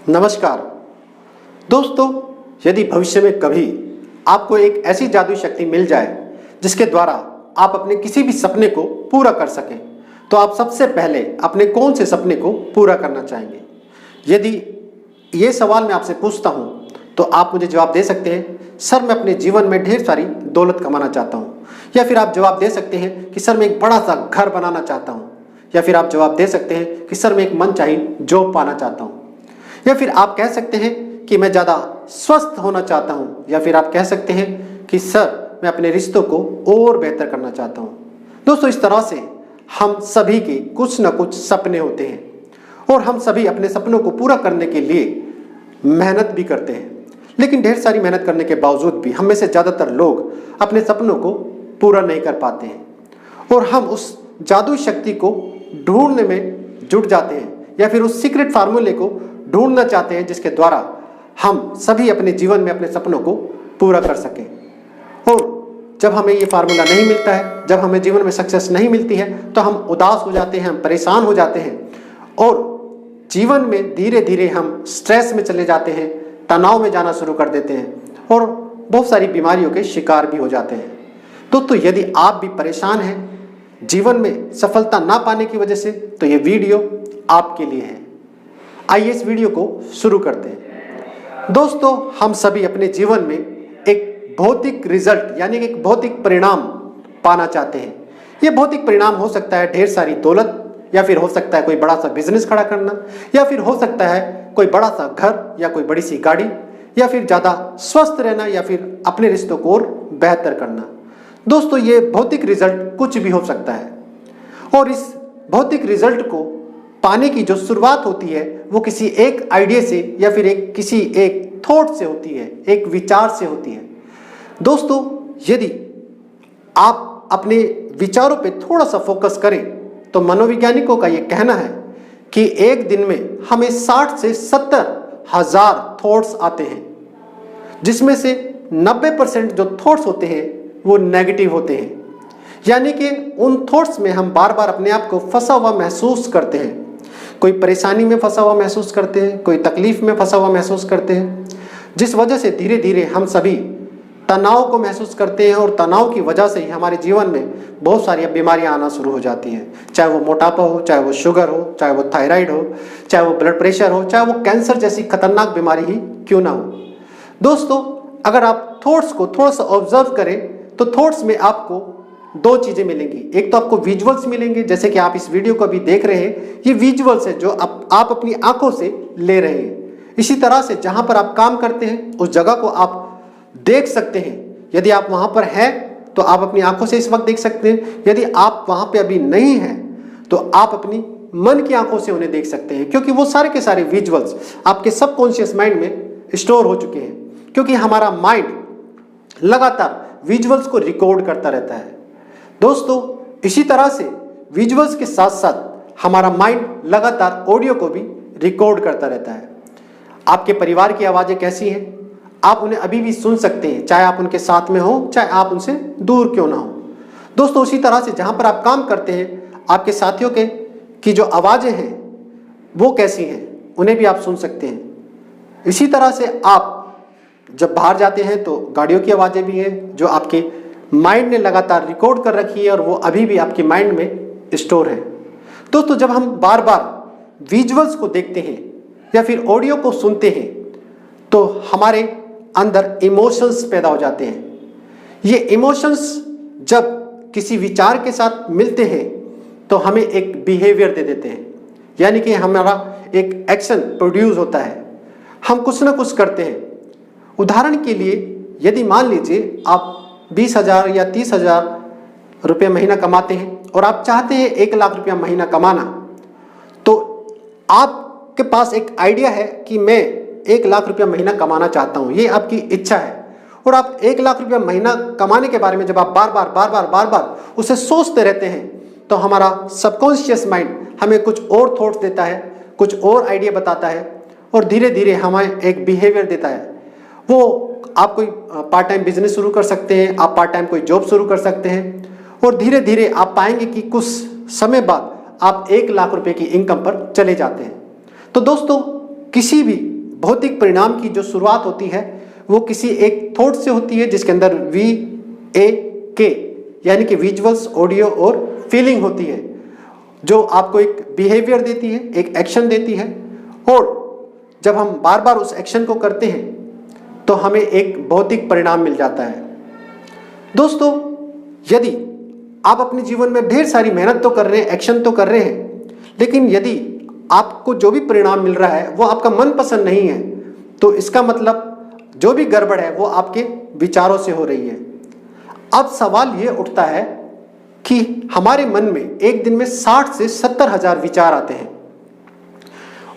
नमस्कार दोस्तों, यदि भविष्य में कभी आपको एक ऐसी जादुई शक्ति मिल जाए जिसके द्वारा आप अपने किसी भी सपने को पूरा कर सकें, तो आप सबसे पहले अपने कौन से सपने को पूरा करना चाहेंगे? यदि ये सवाल मैं आपसे पूछता हूँ तो आप मुझे जवाब दे सकते हैं, सर मैं अपने जीवन में ढेर सारी दौलत कमाना चाहता हूँ। या फिर आप जवाब दे सकते हैं कि सर मैं एक बड़ा सा घर बनाना चाहता हूँ। या फिर आप जवाब दे सकते हैं कि सर मैं एक मनचाही जॉब पाना चाहता हूँ। या फिर आप कह सकते हैं कि मैं ज़्यादा स्वस्थ होना चाहता हूँ। या फिर आप कह सकते हैं कि सर मैं अपने रिश्तों को और बेहतर करना चाहता हूँ। दोस्तों, इस तरह से हम सभी के कुछ ना कुछ सपने होते हैं और हम सभी अपने सपनों को पूरा करने के लिए मेहनत भी करते हैं। लेकिन ढेर सारी मेहनत करने के बावजूद भी हम में से ज़्यादातर लोग अपने सपनों को पूरा नहीं कर पाते हैं और हम उस जादुई शक्ति को ढूंढने में जुट जाते हैं या फिर उस सीक्रेट फार्मूले को ढूंढना चाहते हैं जिसके द्वारा हम सभी अपने जीवन में अपने सपनों को पूरा कर सकें। और जब हमें ये फार्मूला नहीं मिलता है, जब हमें जीवन में सक्सेस नहीं मिलती है, तो हम उदास हो जाते हैं, हम परेशान हो जाते हैं और जीवन में धीरे धीरे हम स्ट्रेस में चले जाते हैं, तनाव में जाना शुरू कर देते हैं और बहुत सारी बीमारियों के शिकार भी हो जाते हैं। तो यदि आप भी परेशान हैं जीवन में सफलता ना पाने की वजह से, तो ये वीडियो आपके लिए है। आइए इस वीडियो को शुरू करते हैं। दोस्तों, हम सभी अपने जीवन में एक भौतिक रिजल्ट यानी कि एक भौतिक परिणाम पाना चाहते हैं। ये भौतिक परिणाम हो सकता है ढेर सारी दौलत, या फिर हो सकता है कोई बड़ा सा बिजनेस खड़ा करना, या फिर हो सकता है कोई बड़ा सा घर या कोई बड़ी सी गाड़ी, या फिर ज़्यादा स्वस्थ रहना, या फिर अपने रिश्तों को और बेहतर करना। दोस्तों, ये भौतिक रिजल्ट कुछ भी हो सकता है और इस भौतिक रिजल्ट को पाने की जो शुरुआत होती है वो किसी एक आइडिया से या फिर किसी एक थॉट से होती है, एक विचार से होती है। दोस्तों, यदि आप अपने विचारों पे थोड़ा सा फोकस करें तो मनोवैज्ञानिकों का ये कहना है कि एक दिन में हमें 60 से 70 हजार थॉट्स आते हैं, जिसमें से 90% जो थॉट्स होते हैं वो नेगेटिव होते हैं। यानी कि उन थॉट्स में हम बार बार अपने आप को फंसा हुआ महसूस करते हैं, कोई परेशानी में फंसा हुआ महसूस करते हैं, कोई तकलीफ में फंसा हुआ महसूस करते हैं, जिस वजह से धीरे धीरे हम सभी तनाव को महसूस करते हैं और तनाव की वजह से ही हमारे जीवन में बहुत सारी बीमारियां आना शुरू हो जाती हैं। चाहे वो मोटापा हो, चाहे वो शुगर हो, चाहे वो थायराइड हो, चाहे वो ब्लड प्रेशर हो, चाहे वो कैंसर जैसी खतरनाक बीमारी ही क्यों ना हो। दोस्तों, अगर आप थॉट्स को थोड़ा सा ऑब्जर्व करें तो थॉट्स में आपको दो चीज़ें मिलेंगी। एक तो आपको विजुअल्स मिलेंगे, जैसे कि आप इस वीडियो को अभी देख रहे हैं, ये विजुअल्स है जो आप अपनी आंखों से ले रहे हैं। इसी तरह से जहां पर आप काम करते हैं उस जगह को आप देख सकते हैं। यदि आप वहां पर हैं तो आप अपनी आंखों से इस वक्त देख सकते हैं। यदि आप वहां पे अभी नहीं हैं तो आप अपनी मन की आंखों से उन्हें देख सकते हैं, क्योंकि वो सारे के सारे विजुअल्स आपके सबकॉन्शियस माइंड में स्टोर हो चुके हैं। क्योंकि हमारा माइंड लगातार विजुअल्स को रिकॉर्ड करता रहता है। दोस्तों, इसी तरह से विजुअल्स के साथ साथ हमारा माइंड लगातार ऑडियो को भी रिकॉर्ड करता रहता है। आपके परिवार की आवाज़ें कैसी हैं, आप उन्हें अभी भी सुन सकते हैं, चाहे आप उनके साथ में हो, चाहे आप उनसे दूर क्यों ना हो। दोस्तों, उसी तरह से जहां पर आप काम करते हैं आपके साथियों की जो आवाज़ें हैं वो कैसी हैं, उन्हें भी आप सुन सकते हैं। इसी तरह से आप जब बाहर जाते हैं तो गाड़ियों की आवाज़ें भी हैं जो आपके माइंड ने लगातार रिकॉर्ड कर रखी है और वो अभी भी आपके माइंड में स्टोर है। दोस्तों, जब हम बार बार विजुअल्स को देखते हैं या फिर ऑडियो को सुनते हैं तो हमारे अंदर इमोशंस पैदा हो जाते हैं। ये इमोशंस जब किसी विचार के साथ मिलते हैं तो हमें एक बिहेवियर दे देते हैं, यानी कि हमारा एक एक्शन प्रोड्यूस होता है, हम कुछ ना कुछ करते हैं। उदाहरण के लिए, यदि मान लीजिए आप 20,000 या 30,000 रुपये महीना कमाते हैं और आप चाहते हैं 1 लाख रुपया महीना कमाना, तो आपके पास एक आइडिया है कि मैं 1 लाख रुपया महीना कमाना चाहता हूँ, ये आपकी इच्छा है। और आप 1 लाख रुपया महीना कमाने के बारे में जब आप बार बार उसे सोचते रहते हैं तो हमारा सबकॉन्शियस माइंड हमें कुछ और थॉट्स देता है, कुछ और आइडिया बताता है और धीरे धीरे हमें एक बिहेवियर देता है। वो आप कोई पार्ट टाइम बिजनेस शुरू कर सकते हैं, आप पार्ट टाइम कोई जॉब शुरू कर सकते हैं और धीरे धीरे आप पाएंगे कि कुछ समय बाद आप 1 लाख रुपए की इनकम पर चले जाते हैं। तो दोस्तों, किसी भी भौतिक परिणाम की जो शुरुआत होती है वो किसी एक थॉट से होती है, जिसके अंदर VAK यानी कि विजुअल्स, ऑडियो और फीलिंग होती है, जो आपको एक बिहेवियर देती है, एक एक्शन देती है। और जब हम बार बार उस एक्शन को करते हैं तो हमें एक भौतिक परिणाम मिल जाता है। दोस्तों, यदि आप अपने जीवन में ढेर सारी मेहनत तो कर रहे हैं, एक्शन तो कर रहे हैं, लेकिन यदि आपको जो भी परिणाम मिल रहा है वो आपका मनपसंद नहीं है, तो इसका मतलब जो भी गड़बड़ है वो आपके विचारों से हो रही है। अब सवाल ये उठता है कि हमारे मन में एक दिन में 60 से 70 हजार विचार आते हैं,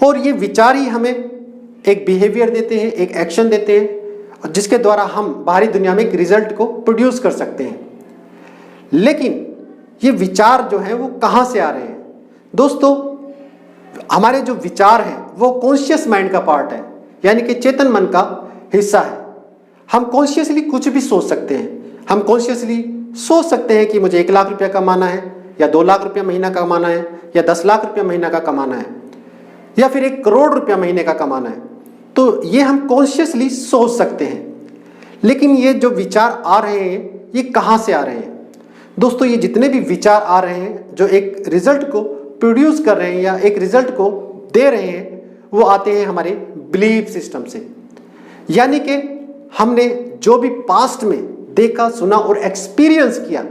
और ये विचार ही हमें एक बिहेवियर देते हैं, एक एक्शन देते हैं, जिसके द्वारा हम बाहरी दुनिया में एक रिजल्ट को प्रोड्यूस कर सकते हैं। लेकिन ये विचार जो है वो कहाँ से आ रहे हैं? दोस्तों, हमारे जो विचार हैं वो कॉन्शियस माइंड का पार्ट है, यानी कि चेतन मन का हिस्सा है। हम कॉन्शियसली कुछ भी सोच सकते हैं। हम कॉन्शियसली सोच सकते हैं कि मुझे 1 लाख रुपया कमाना है, या 2 लाख रुपया महीना कमाना है, या 10 लाख रुपया महीना का कमाना है, या फिर 1 करोड़ रुपया महीने का कमाना है। तो ये हम कॉन्शियसली सोच सकते हैं। लेकिन ये जो विचार आ रहे हैं ये कहाँ से आ रहे हैं? दोस्तों, ये जितने भी विचार आ रहे हैं जो एक रिजल्ट को प्रोड्यूस कर रहे हैं या एक रिजल्ट को दे रहे हैं, वो आते हैं हमारे बिलीफ सिस्टम से। यानी कि हमने जो भी पास्ट में देखा, सुना और एक्सपीरियंस किया,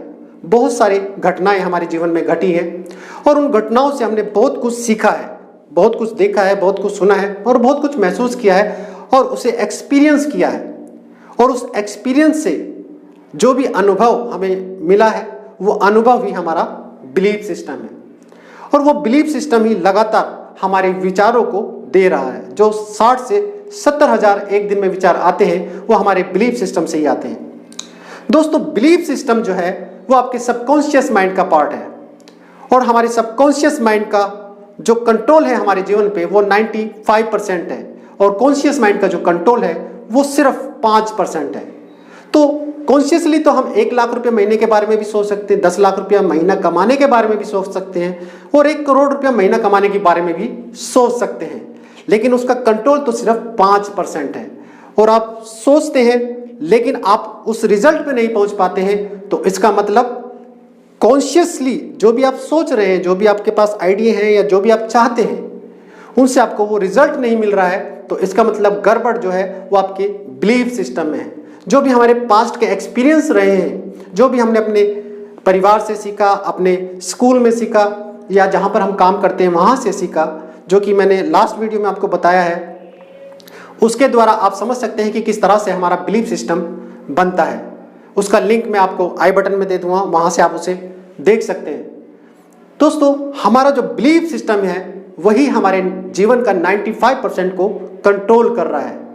बहुत सारी घटनाएं हमारे जीवन में घटी हैं, और उन घटनाओं से हमने बहुत कुछ सीखा है, बहुत कुछ देखा है, बहुत कुछ सुना है और बहुत कुछ महसूस किया है, और उसे एक्सपीरियंस किया है। और उस एक्सपीरियंस से जो भी अनुभव हमें मिला है वो अनुभव ही हमारा बिलीफ सिस्टम है, और वो बिलीफ सिस्टम ही लगातार हमारे विचारों को दे रहा है। जो 60 से 70 हजार एक दिन में विचार आते हैं वो हमारे बिलीफ सिस्टम से ही आते हैं। दोस्तों, बिलीफ सिस्टम जो है वो आपके सबकॉन्शियस माइंड का पार्ट है, और हमारे सबकॉन्शियस माइंड का जो कंट्रोल है हमारे जीवन पे वो 95% है, और कॉन्शियस माइंड का जो कंट्रोल है वो सिर्फ 5% है। तो कॉन्शियसली तो हम 1 लाख रुपये महीने के बारे में भी सोच सकते हैं, 10 लाख रुपया महीना कमाने के बारे में भी सोच सकते हैं, और 1 करोड़ रुपया महीना कमाने के बारे में भी सोच सकते हैं, लेकिन उसका कंट्रोल तो सिर्फ 5% है। और आप सोचते हैं लेकिन आप उस रिजल्ट पे नहीं पहुंच पाते हैं, तो इसका मतलब कॉन्शियसली जो भी आप सोच रहे हैं, जो भी आपके पास आइडिया हैं या जो भी आप चाहते हैं, उनसे आपको वो रिजल्ट नहीं मिल रहा है, तो इसका मतलब गड़बड़ जो है वो आपके बिलीफ सिस्टम में है। जो भी हमारे पास्ट के एक्सपीरियंस रहे हैं, जो भी हमने अपने परिवार से सीखा, अपने स्कूल में सीखा, या जहाँ पर हम काम करते हैं वहाँ से सीखा, जो कि मैंने लास्ट वीडियो में आपको बताया है, उसके द्वारा आप समझ सकते हैं कि किस तरह से हमारा बिलीफ सिस्टम बनता है। उसका लिंक मैं आपको आई बटन में दे दूंगा, वहाँ से आप उसे देख सकते हैं। दोस्तों, हमारा जो बिलीफ सिस्टम है वही हमारे जीवन का 95% को कंट्रोल कर रहा है।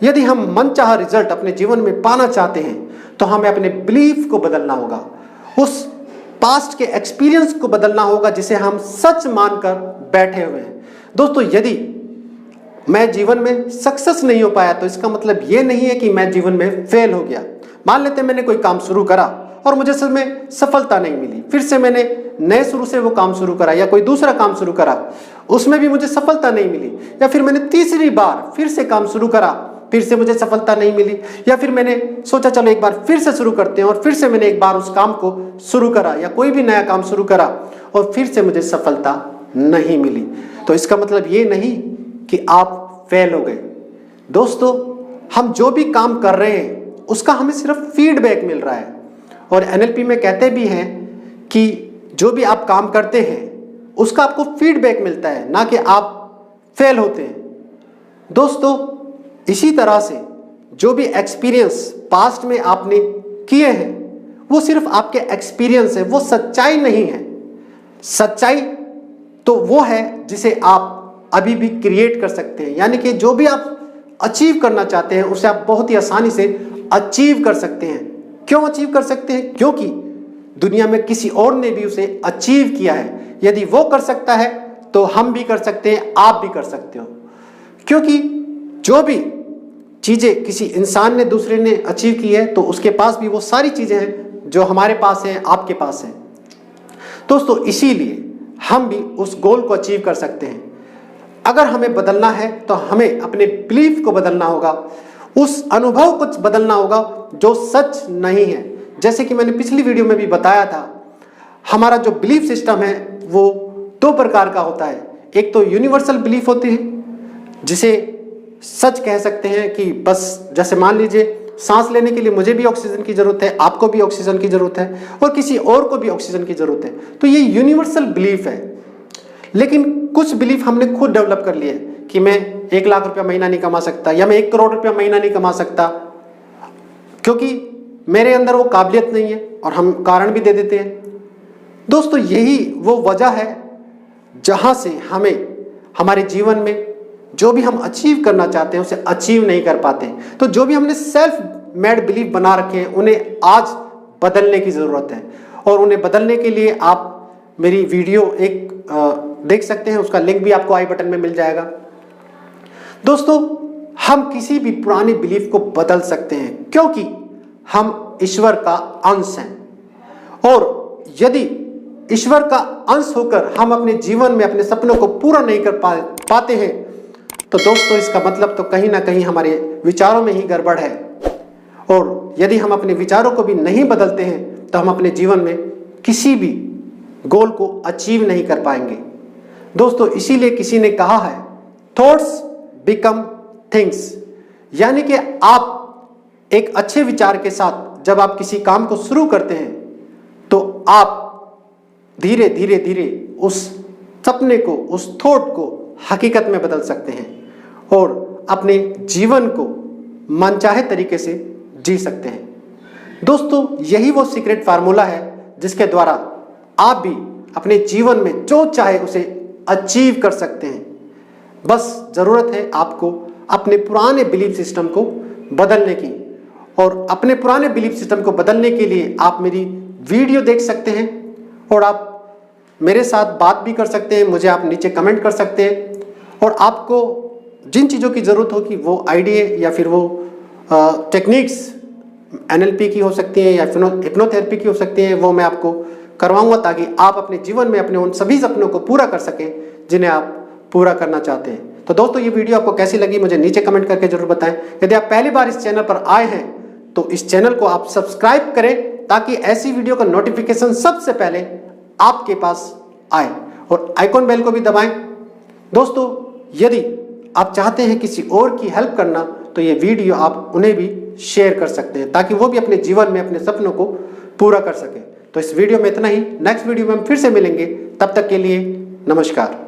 यदि हम मनचाहा रिजल्ट अपने जीवन में पाना चाहते हैं तो हमें अपने बिलीफ को बदलना होगा, उस पास्ट के एक्सपीरियंस को बदलना होगा जिसे हम सच मानकर बैठे हुए हैं। दोस्तों, यदि मैं जीवन में सक्सेस नहीं हो पाया तो इसका मतलब ये नहीं है कि मैं जीवन में फेल हो गया। मान लेते हैं मैंने कोई काम शुरू करा और मुझे उसमें सफलता नहीं मिली, फिर से मैंने नए शुरू से वो काम शुरू करा, या कोई दूसरा काम शुरू करा, उसमें भी मुझे सफलता नहीं मिली, या फिर मैंने तीसरी बार फिर से काम शुरू करा, फिर से मुझे सफलता नहीं मिली, या फिर मैंने सोचा चलो एक बार फिर से शुरू करते हैं, और फिर से मैंने एक बार उस काम को शुरू करा या कोई भी नया काम शुरू करा और फिर से मुझे सफलता नहीं मिली, तो इसका मतलब ये नहीं कि आप फेल हो गए। दोस्तों, हम जो भी काम कर रहे हैं उसका हमें सिर्फ फीडबैक मिल रहा है, और NLP में कहते भी हैं कि जो भी आप काम करते हैं उसका आपको फीडबैक मिलता है, ना कि आप फेल होते हैं। दोस्तों, इसी तरह से जो भी एक्सपीरियंस पास्ट में आपने किए हैं वो सिर्फ आपके एक्सपीरियंस है, वो सच्चाई नहीं है। सच्चाई तो वो है जिसे आप अभी भी क्रिएट कर सकते हैं, यानी कि जो भी आप अचीव करना चाहते हैं उसे आप बहुत ही आसानी से अचीव कर सकते हैं। क्यों अचीव कर सकते हैं? क्योंकि दुनिया में किसी और ने भी उसे अचीव किया है। यदि वो कर सकता है तो हम भी कर सकते हैं, आप भी कर सकते हो, क्योंकि जो भी चीज़ें किसी इंसान ने, दूसरे ने अचीव की है तो उसके पास भी वो सारी चीज़ें हैं जो हमारे पास हैं, आपके पास हैं। दोस्तों, इसीलिए हम भी उस गोल को अचीव कर सकते हैं। अगर हमें बदलना है तो हमें अपने बिलीफ को बदलना होगा, उस अनुभव को बदलना होगा जो सच नहीं है। जैसे कि मैंने पिछली वीडियो में भी बताया था, हमारा जो बिलीफ सिस्टम है वो दो प्रकार का होता है। एक तो यूनिवर्सल बिलीफ होती है, जिसे सच कह सकते हैं कि बस जैसे मान लीजिए सांस लेने के लिए मुझे भी ऑक्सीजन की जरूरत है, आपको भी ऑक्सीजन की जरूरत है और किसी और को भी ऑक्सीजन की जरूरत है, तो ये यूनिवर्सल बिलीफ है। लेकिन कुछ बिलीफ हमने खुद डेवलप कर लिए कि मैं 1 लाख रुपया महीना नहीं कमा सकता या मैं 1 करोड़ रुपया महीना नहीं कमा सकता, क्योंकि मेरे अंदर वो काबिलियत नहीं है, और हम कारण भी दे देते हैं। दोस्तों, यही वो वजह है जहां से हमें हमारे जीवन में जो भी हम अचीव करना चाहते हैं उसे अचीव नहीं कर पाते। तो जो भी हमने सेल्फ मेड बिलीफ बना रखे हैं उन्हें आज बदलने की ज़रूरत है, और उन्हें बदलने के लिए आप मेरी वीडियो एक देख सकते हैं, उसका लिंक भी आपको आई बटन में मिल जाएगा। दोस्तों, हम किसी भी पुरानी बिलीफ को बदल सकते हैं, क्योंकि हम ईश्वर का अंश हैं, और यदि ईश्वर का अंश होकर हम अपने जीवन में अपने सपनों को पूरा नहीं कर पाते हैं, तो दोस्तों इसका मतलब तो कहीं ना कहीं हमारे विचारों में ही गड़बड़ है। और यदि हम अपने विचारों को भी नहीं बदलते हैं तो हम अपने जीवन में किसी भी गोल को अचीव नहीं कर पाएंगे। दोस्तों, इसीलिए किसी ने कहा है, थॉट्स बिकम थिंग्स, यानी कि आप एक अच्छे विचार के साथ जब आप किसी काम को शुरू करते हैं तो आप धीरे धीरे धीरे उस सपने को, उस थॉट को हकीकत में बदल सकते हैं और अपने जीवन को मनचाहे तरीके से जी सकते हैं। दोस्तों, यही वो सीक्रेट फार्मूला है जिसके द्वारा आप भी अपने जीवन में जो चाहे उसे अचीव कर सकते हैं। बस ज़रूरत है आपको अपने पुराने बिलीफ सिस्टम को बदलने की, और अपने पुराने बिलीफ सिस्टम को बदलने के लिए आप मेरी वीडियो देख सकते हैं और आप मेरे साथ बात भी कर सकते हैं, मुझे आप नीचे कमेंट कर सकते हैं, और आपको जिन चीज़ों की ज़रूरत होगी वो आइडिया या फिर वो टेक्निक्स NLP की हो सकती हैं या हिप्नोथेरेपी की हो सकती हैं, वो मैं आपको करवाऊंगा ताकि आप अपने जीवन में अपने उन सभी सपनों को पूरा कर सकें जिन्हें आप पूरा करना चाहते हैं। तो दोस्तों, ये वीडियो आपको कैसी लगी मुझे नीचे कमेंट करके जरूर बताएं। यदि आप पहली बार इस चैनल पर आए हैं तो इस चैनल को आप सब्सक्राइब करें ताकि ऐसी वीडियो का नोटिफिकेशन सबसे पहले आपके पास आए, और आइकॉन बेल को भी दबाएं। दोस्तों, यदि आप चाहते हैं किसी और की हेल्प करना तो ये वीडियो आप उन्हें भी शेयर कर सकते हैं ताकि वो भी अपने जीवन में अपने सपनों को पूरा कर सके। तो इस वीडियो में इतना ही, नेक्स्ट वीडियो में हम फिर से मिलेंगे, तब तक के लिए नमस्कार।